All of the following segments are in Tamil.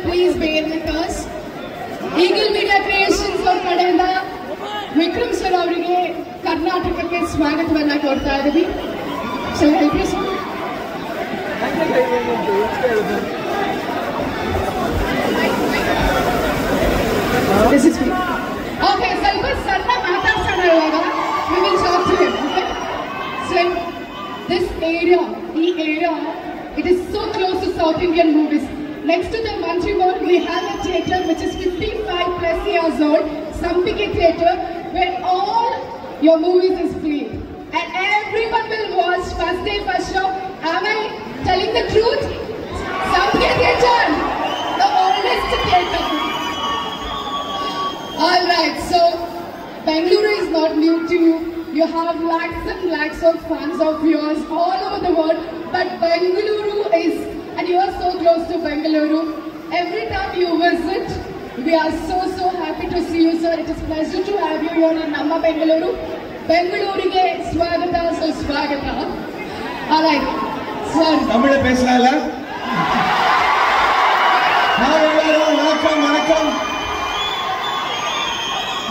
please bear with us. Eagle Media Creations or Kadenda Vikram sir avರಿಗೆ ಕರ್ನಾಟಕಕ್ಕೆ ಸ್ವಾಗತವನ್ನ ಕೊಡ್ತಾ ಇದ್ದೀವಿ. Shall I help you sir? This is me. Okay, ಸ್ವಲ್ಪ ಸಣ್ಣ ಮಾತಾಡ್ಸೋಣ ಇವಾಗ. We will talk to him. Okay? So this area, it is so close to South Indian movies. Next to the Mantri Mall, we have a theatre which is 55 plus years old, Sampiki Theatre, where all your movies is played. And everyone will watch first day, first show. Am I telling the truth? Sampiki Theatre, the oldest theatre. Alright, so Bengaluru is not new to you. You have lakhs and lakhs of fans of yours all over the world. But Bengaluru is, and you are so close to Bengaluru. Every time you visit, we are so happy to see you, sir. It is a pleasure to have you here in Namma Bengaluru. Bengaluru swagata, so swagata. Alright, sir. Tamil pesalala. Hi everyone, welcome.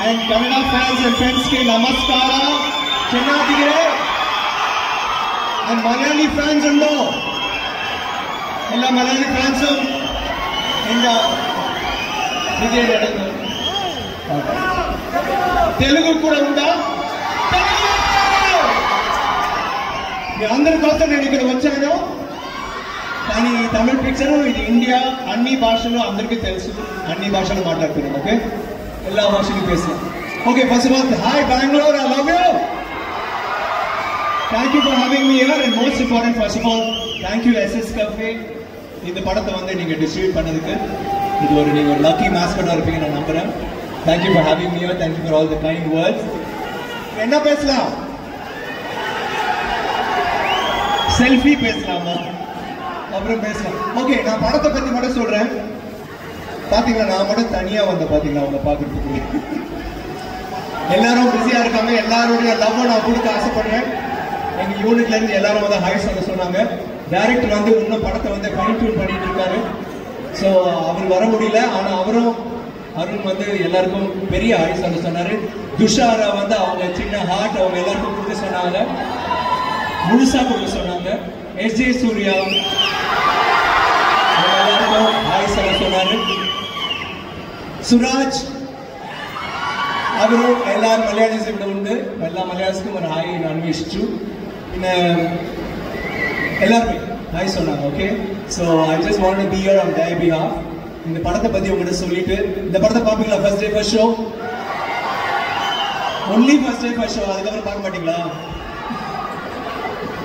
And Kannada fans and friends ke namaskara. Chennadire. And Malayali fans undo. Ella Malayali fans inda Vijay Reddy. Telugu kuda unda. మీ అందరి కోసం నేను ఇక్కడ వచ్చాను. కానీ ఈ తమిళ పిక్చర్ ఇది ఇండియా అన్ని భాషల్లో అందరికీ తెలుసు. అన్ని భాషలు మాట్లాడుతున్నాం. ఓకే, எல்லா భాషలు பேசலாம். Okay, first of all hi Bengaluru, I love you. Thank you for having me here, and most important, first of all, thank you SS Cafe. இந்த படத்தை வந்து நீங்க டிஸ்ட்ரிபியூட் பண்ணதுக்கு நீங்க ஒரு லக்கி மாஸ்கட்டா இருப்பீங்க நான் நம்புறேன். Thank you for having me here. Thank you for all the kind words. என்ன பேசலாம்? செல்ஃபி பேசலாமா? அப்புறம் பேசலாம். ஓகே, நான் படத்தை பத்தி மட்டும் சொல்றேன். பாத்தீங்களா, நான் மட்டும் தனியா வந்த பாத்தீங்களா அவங்க பாக்குறதுக்கு. எல்லாரும் பிஸியா இருக்காங்க. எல்லாருடைய லவ் நான் கொடுக்க ஆசைப்படுறேன். எங்க யூனிட்ல இருந்து எல்லாரும் வந்து ஹாய் சொல்ல சொன்னாங்க. டைரக்டர் வந்து இன்னும் படத்தை வந்து ஃபைன் டியூன் பண்ணிட்டு இருக்காரு. ஸோ அவர் வர முடியல. ஆனா அவரும் அருண் வந்து எல்லாருக்கும் பெரிய ஹாய் சொல்ல சொன்னாரு. துஷாரா வந்து அவங்க சின்ன ஹார்ட் அவங்க எல்லாருக்கும் கொடுக்க சொன்னாங்க, முழுசா கொடுக்க சொன்னாங்க. எஸ்ஜே சூர்யா எல்லாருக்கும் ஹாய் சொல்ல சொன்னாரு. சுராஜ் அவரும் எல்லாரும் மலையாளிஸ் ഇവിടെ ഉണ്ട്. എല്ലാ മലയാളികൾക്കും ഒരു ഹായ് ഞാൻ അന്വേഷിച്ചു. പിന്നെ எல்லாருமே ஹாய் சொன்னாங்க. Okay, so I just want to be here on their behalf. இந்த படத்தை பத்தி உங்கள்கிட்ட சொல்லிட்டு, இந்த படத்தை பார்ப்பீங்களா? First day first show, only first day first show, அதுக்கப்புறம் பார்க்க மாட்டீங்களா?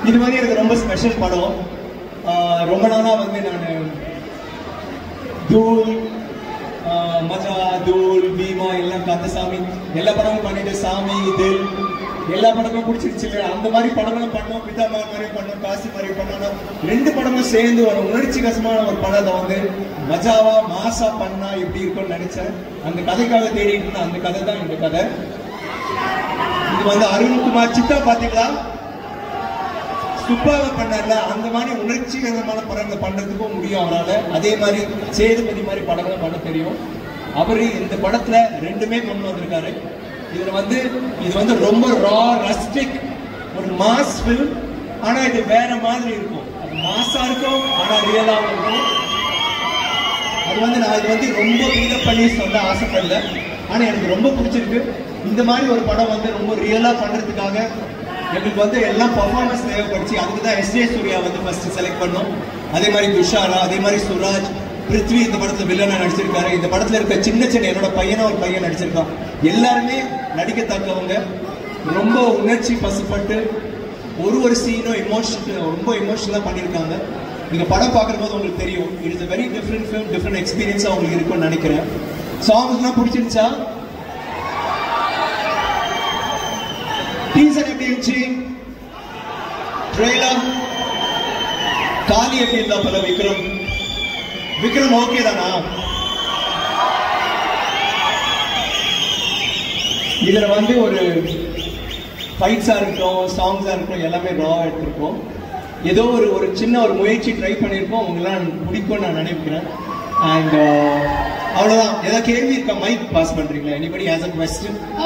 இது மாதிரி எனக்கு ரொம்ப ஸ்பெஷல் படம். ரொம்ப நாளா வந்து நான் தூள், மஜா, தூள், பீமா எல்லாம் கந்தசாமி எல்லா படமும் பண்ணிட்டு, சாமி இது எல்லா படமும் பிடிச்சிருச்சு. அந்த மாதிரி படங்களும் பண்ணோம், பிதாமா மாதிரி பண்ணோம், காசி மாதிரி பண்ணணும். ரெண்டு படமும் சேர்ந்து ஒரு உணர்ச்சி கசமான ஒரு படத்தை வந்து மஜாவா மாசா பண்ணா எப்படி இருக்கும்னு நினைச்சேன். அந்த கதைக்காக தேடிட்டு இருந்தேன். அந்த கதை தான் இந்த கதை. இது வந்து அருண்குமார் சித்தா பாத்தீங்களா, சூப்பராக பண்ணல. அந்த மாதிரி உணர்ச்சிகரமான படங்களை பண்றதுக்கும் முடியும் அவரால். அதே மாதிரி சேதுபதி மாதிரி படங்களை பண்ண தெரியும். அவரு இந்த படத்துல ரெண்டுமே கொண்டு வந்திருக்காரு. இது வந்து ரொம்ப ரா ரஸ்டிக் ஒரு மாஸ் ஃபில்ம். ஆனா இது வேற மாதிரி இருக்கும். அது மாஸா இருக்கும், ஆனா ரியலாவும் இருக்கும். அது வந்து நான் இது வந்து ரொம்ப பில்டப் பண்ணி சொல்ல ஆசைப்படல. ஆனா எனக்கு ரொம்ப பிடிச்சிருக்கு. இந்த மாதிரி ஒரு படம் வந்து ரொம்ப ரியலா பண்றதுக்காக எங்களுக்கு வந்து எல்லாம் பர்ஃபார்மன்ஸ் தேவைப்படுச்சு. அதுக்கு தான் எஸ்ஜே சூர்யா வந்து ஃபர்ஸ்ட் செலக்ட் பண்ணோம். அதே மாதிரி துஷாரா, அதே மாதிரி சுராஜ், பிருத்வி இந்த படத்துல வில்லனா நடிச்சிருக்காரு. இந்த படத்துல இருக்க சின்ன என்னோட பையனா ஒரு பையன் நடிச்சிருக்கான். எல்லாருமே நடிக்கத்தக்கவங்க. ரொம்ப உணர்ச்சி பசுப்பட்டு ஒரு சீனும் ரொம்ப எமோஷனலா பண்ணியிருக்காங்க. நீங்க படம் பார்க்குற போது உங்களுக்கு தெரியும். It is a very different film, different experience உங்களுக்கு இருக்கும்னு நினைக்கிறேன். சாங்ஸ்லாம் பிடிச்சிருச்சா? டீசர் எப்படி இருந்துச்சு? ட்ரெய்லர் காலி எப்படி இருந்தா போல? விக்ரம் ஓகே தானா? இதுல வந்து ஒரு ஃபைட்ஸா இருக்கட்டும், சாங்ஸா இருக்கட்டும், எல்லாமே ரா எடுத்திருக்கோம். ஏதோ ஒரு சின்ன ஒரு முயற்சி ட்ரை பண்ணியிருக்கோம். உங்களாம் பிடிக்கும்னு நான் நினைக்கிறேன். அண்ட் அவ்வளவுதான். ஏதாவது கேள்வி இருக்கா? மைக் பாஸ் பண்றீங்களா? Anybody has a question?